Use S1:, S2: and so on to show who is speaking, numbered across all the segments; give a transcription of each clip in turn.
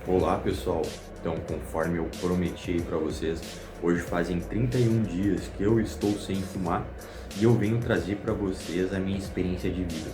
S1: Olá pessoal, então conforme eu prometi para vocês, hoje fazem 31 dias que eu estou sem fumar e eu venho trazer para vocês a minha experiência de vida.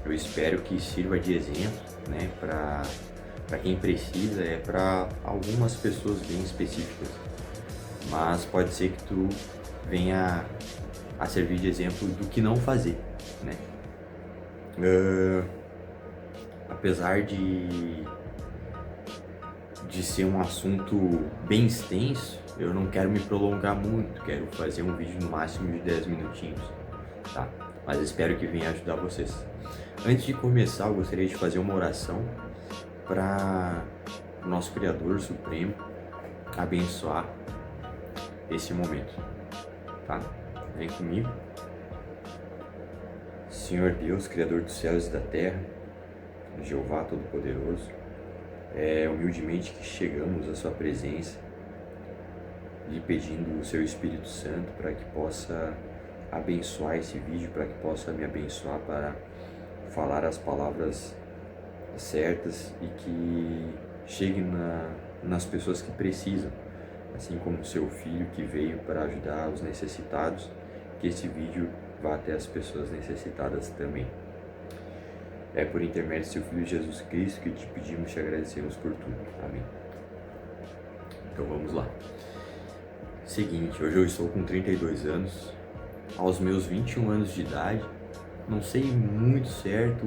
S1: Eu espero que sirva de exemplo, né, para quem precisa, para algumas pessoas bem específicas, mas pode ser que tu venha a servir de exemplo do que não fazer, né? Apesar de ser um assunto bem extenso, eu não quero me prolongar muito, quero fazer um vídeo no máximo de 10 minutinhos, tá? Mas espero que venha ajudar vocês. Antes de começar, eu gostaria de fazer uma oração para o nosso Criador Supremo abençoar esse momento, tá? Vem comigo. Senhor Deus, Criador dos céus e da terra, Jeová Todo-Poderoso, humildemente que chegamos à sua presença, lhe pedindo o seu Espírito Santo para que possa abençoar esse vídeo, para que possa me abençoar para falar as palavras certas e que chegue nas pessoas que precisam, assim como o seu filho que veio para ajudar os necessitados, que esse vídeo vá até as pessoas necessitadas também. É por intermédio do seu Filho Jesus Cristo que te pedimos e te agradecemos por tudo. Amém. Então vamos lá. Seguinte, hoje eu estou com 32 anos. Aos meus 21 anos de idade, não sei muito certo,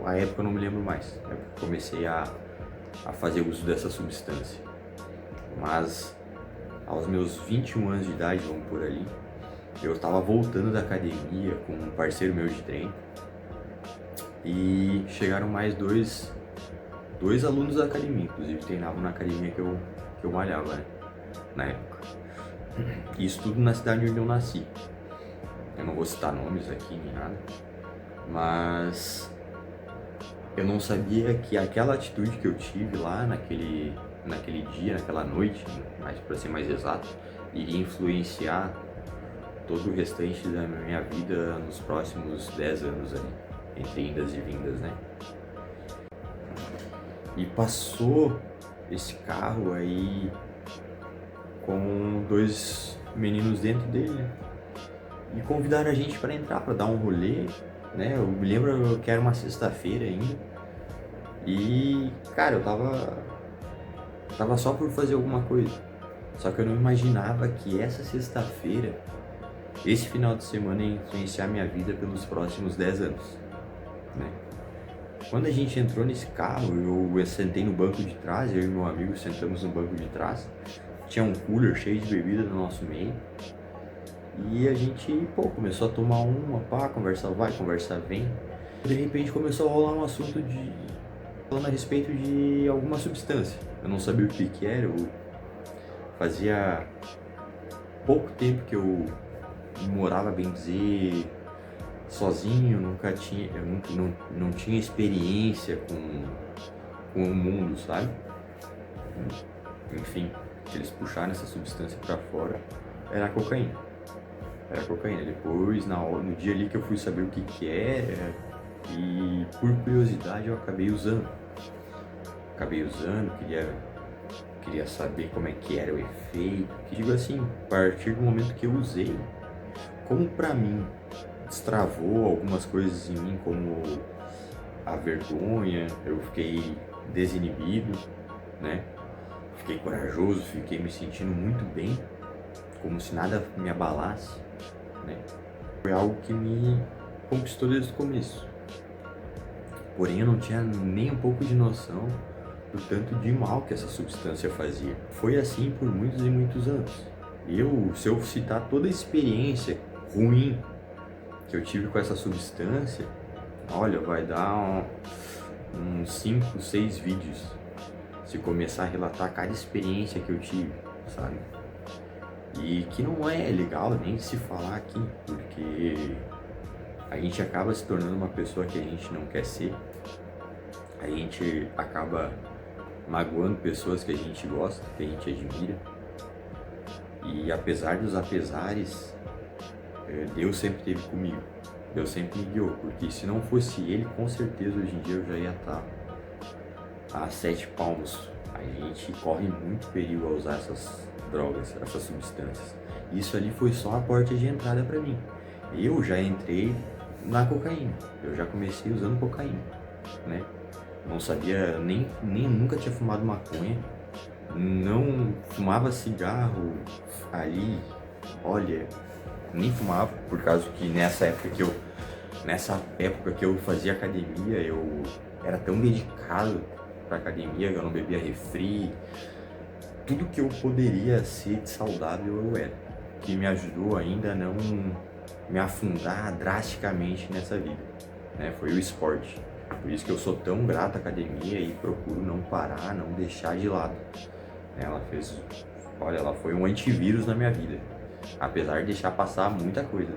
S1: a época eu não me lembro mais. É porque comecei a fazer uso dessa substância. Mas aos meus 21 anos de idade, vamos por ali, eu estava voltando da academia com um parceiro meu de treino. E chegaram mais dois alunos da academia, inclusive treinavam na academia que eu malhava, né, na época. Isso tudo na cidade onde eu nasci. Eu não vou citar nomes aqui nem nada, mas eu não sabia que aquela atitude que eu tive lá naquele dia, naquela noite, mais para ser mais exato, iria influenciar todo o restante da minha vida nos próximos 10 anos ali, entre indas e vindas, né? E passou esse carro aí com dois meninos dentro dele, né? E convidaram a gente para entrar, para dar um rolê, né? Eu me lembro que era uma sexta-feira ainda. E, cara, eu tava só por fazer alguma coisa. Só que eu não imaginava que essa sexta-feira, esse final de semana, ia influenciar minha vida pelos próximos 10 anos, né? Quando a gente entrou nesse carro, eu sentei no banco de trás, eu e meu amigo sentamos no banco de trás. Tinha um cooler cheio de bebida no nosso meio. E a gente, começou a tomar uma, conversa vai, conversa vem. De repente começou a rolar um assunto falando a respeito de alguma substância. Eu não sabia o que era, fazia pouco tempo que eu morava, bem dizer, sozinho, não tinha experiência com o mundo, sabe? Enfim, eles puxaram essa substância pra fora, era cocaína. Depois, no dia ali que eu fui saber o que era, e por curiosidade eu acabei usando, queria saber como é que era o efeito, que digo assim, a partir do momento que eu usei, como pra mim destravou algumas coisas em mim, como a vergonha, eu fiquei desinibido, né? Fiquei corajoso, fiquei me sentindo muito bem, como se nada me abalasse, né? Foi algo que me conquistou desde o começo. Porém, eu não tinha nem um pouco de noção do tanto de mal que essa substância fazia. Foi assim por muitos e muitos anos. Se eu citar toda a experiência ruim que eu tive com essa substância, olha, vai dar uns 5, 6 vídeos se começar a relatar cada experiência que eu tive, sabe? E que não é legal nem se falar aqui, porque a gente acaba se tornando uma pessoa que a gente não quer ser, a gente acaba magoando pessoas que a gente gosta, que a gente admira, e apesar dos apesares, Deus sempre esteve comigo, Deus sempre me guiou, porque se não fosse Ele, com certeza hoje em dia eu já ia estar a 7 palmos. A gente corre muito perigo ao usar essas drogas, essas substâncias. Isso ali foi só a porta de entrada para mim. Eu já entrei na cocaína, eu já comecei usando cocaína, né? Não sabia, nem nunca tinha fumado maconha, não fumava cigarro ali, olha, nem fumava, por causa que nessa época que eu fazia academia, eu era tão dedicado pra academia, eu não bebia refri, tudo que eu poderia ser de saudável eu era, que me ajudou ainda a não me afundar drasticamente nessa vida, né? Foi o esporte. Por isso que eu sou tão grato à academia e procuro não parar, não deixar de lado. Ela foi um antivírus na minha vida, apesar de deixar passar muita coisa,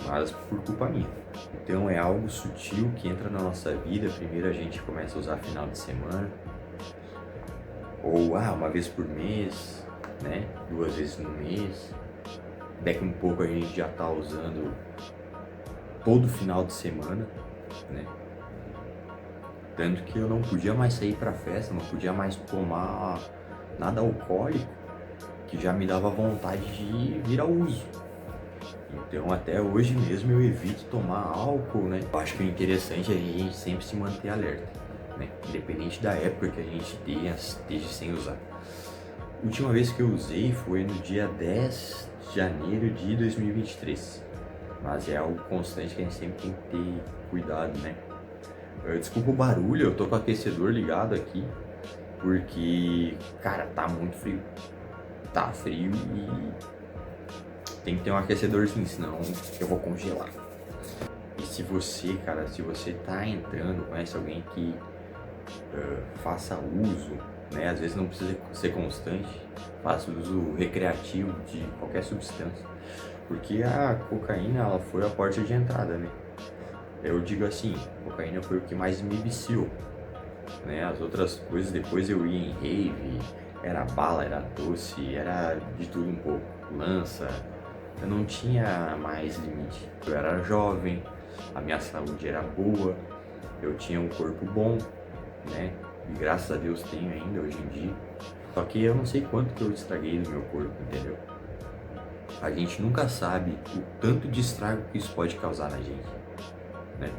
S1: mas por culpa minha. Então é algo sutil que entra na nossa vida. Primeiro a gente começa a usar final de semana, ou uma vez por mês, né? 2 vezes no mês. Daqui um pouco a gente já tá usando todo final de semana, né? Tanto que eu não podia mais sair pra festa, não podia mais tomar nada alcoólico, que já me dava vontade de vir ao uso. Então até hoje mesmo eu evito tomar álcool, né? Eu acho que o interessante é a gente sempre se manter alerta, né? Independente da época que a gente esteja sem usar. A última vez que eu usei foi no dia 10 de janeiro de 2023. Mas é algo constante que a gente sempre tem que ter cuidado, né? Desculpa o barulho, eu tô com o aquecedor ligado aqui, porque, cara, tá muito frio. Tá frio e tem que ter um aquecedorzinho, senão eu vou congelar. E se você, cara, se você tá entrando, conhece alguém que faça uso, né? Às vezes não precisa ser constante, faça uso recreativo de qualquer substância, porque a cocaína, ela foi a porta de entrada, né? Eu digo assim, a cocaína foi o que mais me viciou, né? As outras coisas, depois eu ia em rave, era bala, era doce, era de tudo um pouco, lança. Eu não tinha mais limite. Eu era jovem, a minha saúde era boa, eu tinha um corpo bom, né? E graças a Deus tenho ainda hoje em dia. Só que eu não sei quanto que eu estraguei do meu corpo, entendeu? A gente nunca sabe o tanto de estrago que isso pode causar na gente, né?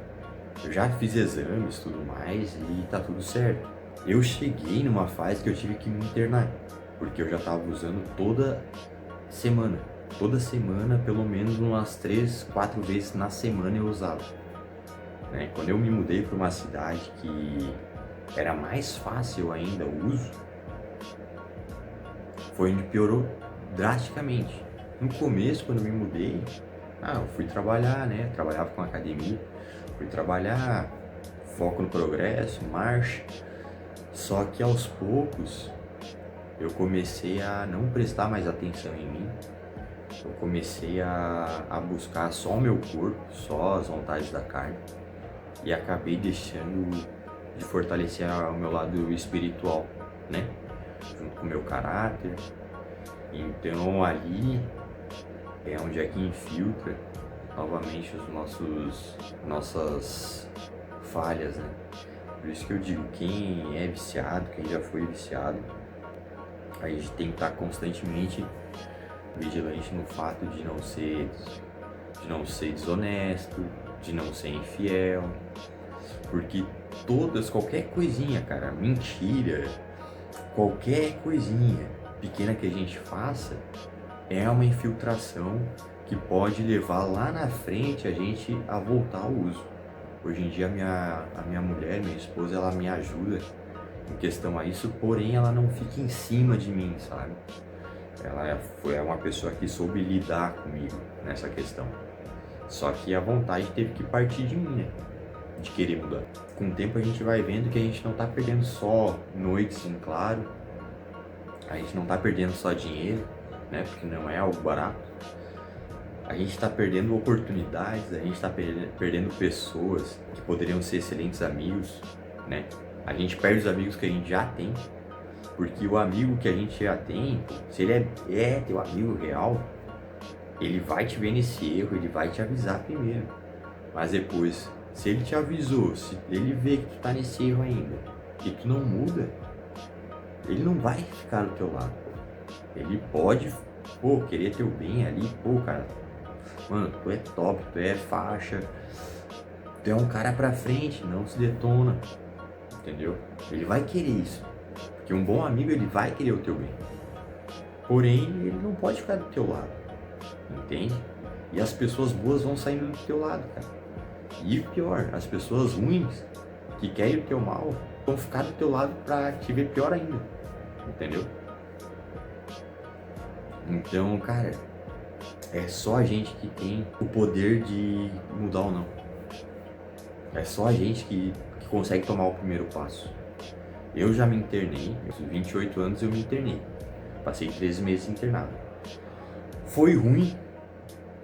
S1: Eu já fiz exames e tudo mais e tá tudo certo. Eu cheguei numa fase que eu tive que me internar, porque eu já tava usando toda semana. Toda semana, pelo menos umas 3, 4 vezes na semana eu usava, né? Quando eu me mudei para uma cidade que era mais fácil ainda o uso, foi onde piorou drasticamente. No começo, quando eu me mudei, eu fui trabalhar, né? Trabalhava com academia, fui trabalhar, foco no progresso, marcha. Só que aos poucos eu comecei a não prestar mais atenção em mim. Eu comecei a buscar só o meu corpo, só as vontades da carne, e acabei deixando de fortalecer o meu lado espiritual, né? Junto com o meu caráter. Então ali é onde é que infiltra novamente nossas falhas, né? Por isso que eu digo, quem é viciado, quem já foi viciado, a gente tem que estar constantemente vigilante no fato de não ser desonesto, de não ser infiel, porque qualquer coisinha, cara, mentira, qualquer coisinha pequena que a gente faça é uma infiltração que pode levar lá na frente a gente a voltar ao uso. Hoje em dia a minha mulher, minha esposa, ela me ajuda em questão a isso, porém ela não fica em cima de mim, sabe? Ela foi uma pessoa que soube lidar comigo nessa questão. Só que a vontade teve que partir de mim, né? De querer mudar. Com o tempo a gente vai vendo que a gente não tá perdendo só noites em claro, a gente não tá perdendo só dinheiro, né? Porque não é algo barato. A gente tá perdendo oportunidades, a gente tá perdendo pessoas que poderiam ser excelentes amigos, né? A gente perde os amigos que a gente já tem. Porque o amigo que a gente já tem, se ele é teu amigo real, ele vai te ver nesse erro, ele vai te avisar primeiro. Mas depois, se ele te avisou, se ele vê que tu tá nesse erro ainda, e tu não muda, ele não vai ficar do teu lado. Ele pode, pô, querer teu bem ali, pô, cara, mano, tu é top, tu é faixa, tu é um cara pra frente, não se detona, entendeu? Ele vai querer isso, porque um bom amigo, ele vai querer o teu bem. Porém, ele não pode ficar do teu lado, entende? E as pessoas boas vão saindo do teu lado, cara. E pior, as pessoas ruins, que querem o teu mal, vão ficar do teu lado pra te ver pior ainda, entendeu? Então, cara, é só a gente que tem o poder de mudar ou não. É só a gente que consegue tomar o primeiro passo. Eu já me internei, aos 28 anos eu me internei. Passei 13 meses internado. Foi ruim,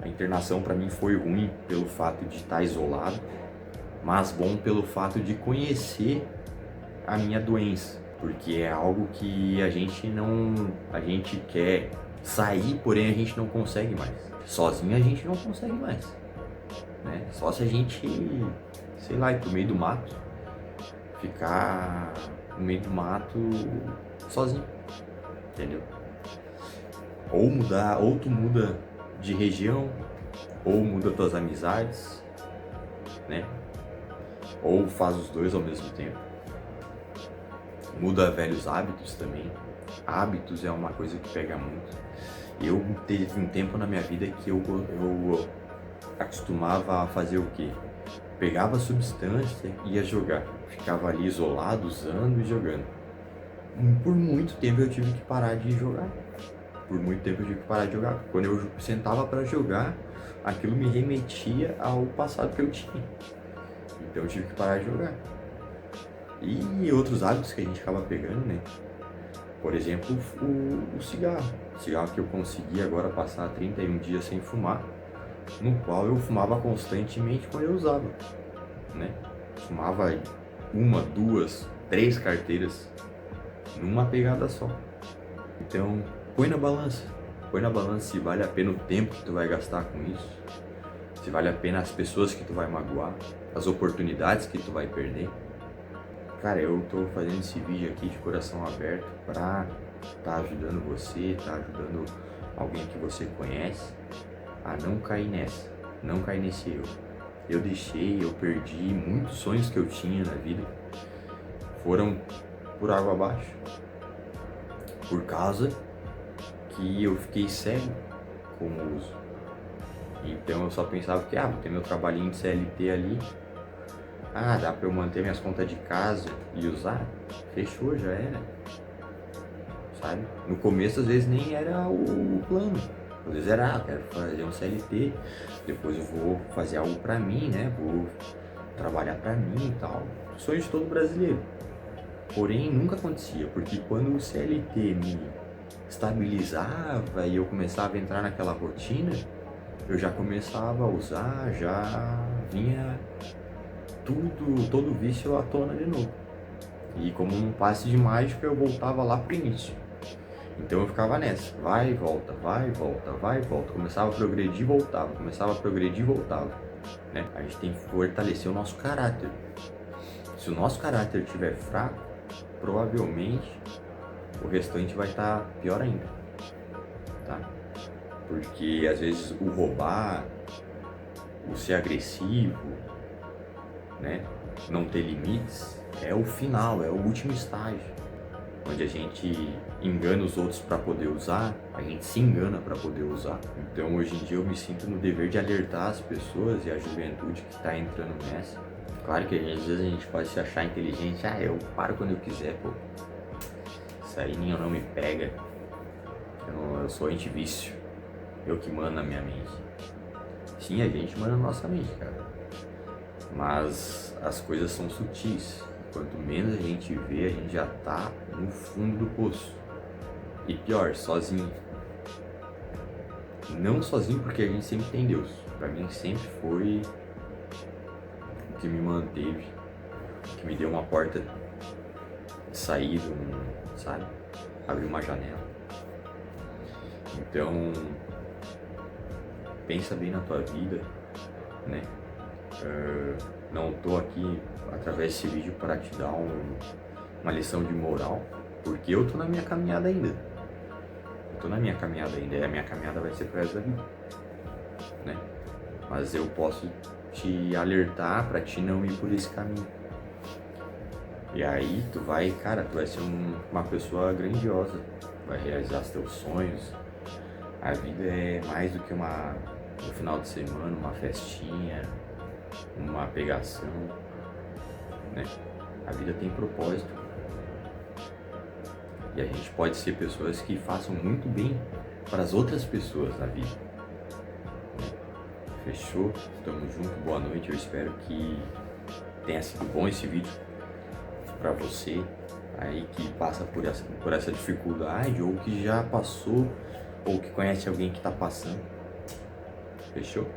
S1: a internação pra mim foi ruim pelo fato de estar isolado, mas bom pelo fato de conhecer a minha doença, porque é algo que a gente quer sair, porém a gente não consegue mais. Sozinho a gente não consegue mais, né? Só se a gente, sei lá, ir pro meio do mato, ficar no meio do mato sozinho, entendeu? Ou mudar, ou tu muda de região, ou muda tuas amizades, né? Ou faz os dois ao mesmo tempo. Muda velhos hábitos também. Hábitos é uma coisa que pega muito. Eu teve um tempo na minha vida que eu acostumava a fazer o quê? Pegava a substância e ia jogar. Ficava ali isolado, usando e jogando. Por muito tempo eu tive que parar de jogar. Por muito tempo eu tive que parar de jogar. Quando eu sentava para jogar, aquilo me remetia ao passado que eu tinha. Então eu tive que parar de jogar. E outros hábitos que a gente acaba pegando, né? Por exemplo, o cigarro. O cigarro que eu consegui agora passar 31 dias sem fumar, no qual eu fumava constantemente quando eu usava, né? Fumava uma, duas, três carteiras numa pegada só. Então, põe na balança se vale a pena o tempo que tu vai gastar com isso, se vale a pena as pessoas que tu vai magoar, as oportunidades que tu vai perder. Cara, eu tô fazendo esse vídeo aqui de coração aberto pra tá ajudando você, tá ajudando alguém que você conhece a não cair nessa, não cair nesse erro. Eu perdi muitos sonhos que eu tinha na vida, foram por água abaixo, por causa que eu fiquei cego com o uso. Então eu só pensava que, vou ter meu trabalhinho de CLT ali, dá pra eu manter minhas contas de casa e usar? Fechou, já era. Sabe? No começo às vezes nem era o plano. Às vezes era, quero fazer um CLT, depois eu vou fazer algo pra mim, né? Vou trabalhar pra mim e tal. Sonho de todo brasileiro. Porém, nunca acontecia, porque quando o CLT me estabilizava e eu começava a entrar naquela rotina, eu já começava a usar, já vinha todo o vício à tona de novo. E como num passe de mágica, eu voltava lá pro início. Então eu ficava nessa, vai e volta, vai e volta, vai e volta. Começava a progredir, voltava, começava a progredir, voltava, né? A gente tem que fortalecer o nosso caráter. Se o nosso caráter estiver fraco, provavelmente o restante vai estar pior ainda, tá? Porque às vezes o roubar, o ser agressivo, né? Não ter limites, é o final, é o último estágio. Onde a gente engana os outros para poder usar, a gente se engana para poder usar. Então hoje em dia eu me sinto no dever de alertar as pessoas e a juventude que está entrando nessa. Claro que às vezes a gente pode se achar inteligente, eu paro quando eu quiser, pô. Isso aí não me pega. Eu sou anti-vício, eu que mando na minha mente. Sim, a gente manda na nossa mente, cara. Mas as coisas são sutis. Quanto menos a gente vê, a gente já tá no fundo do poço. E pior, sozinho. Não sozinho porque a gente sempre tem Deus. Pra mim sempre foi o que me manteve, o que me deu uma porta de saída, sabe? Abrir uma janela. Então, pensa bem na tua vida, né? Não tô aqui através desse vídeo para te dar uma lição de moral, porque eu tô na minha caminhada ainda. Eu tô na minha caminhada ainda, e a minha caminhada vai ser pro resto da vida, né? Mas eu posso te alertar pra ti não ir por esse caminho. E aí tu vai, cara, tu vai ser uma pessoa grandiosa, vai realizar os teus sonhos. A vida é mais do que um final de semana, uma festinha, uma pegação, né? A vida tem propósito. E a gente pode ser pessoas que façam muito bem para as outras pessoas na vida. Fechou? Tamo junto, boa noite. Eu espero que tenha sido bom esse vídeo para você aí que passa por essa dificuldade, ou que já passou, ou que conhece alguém que tá passando. Fechou?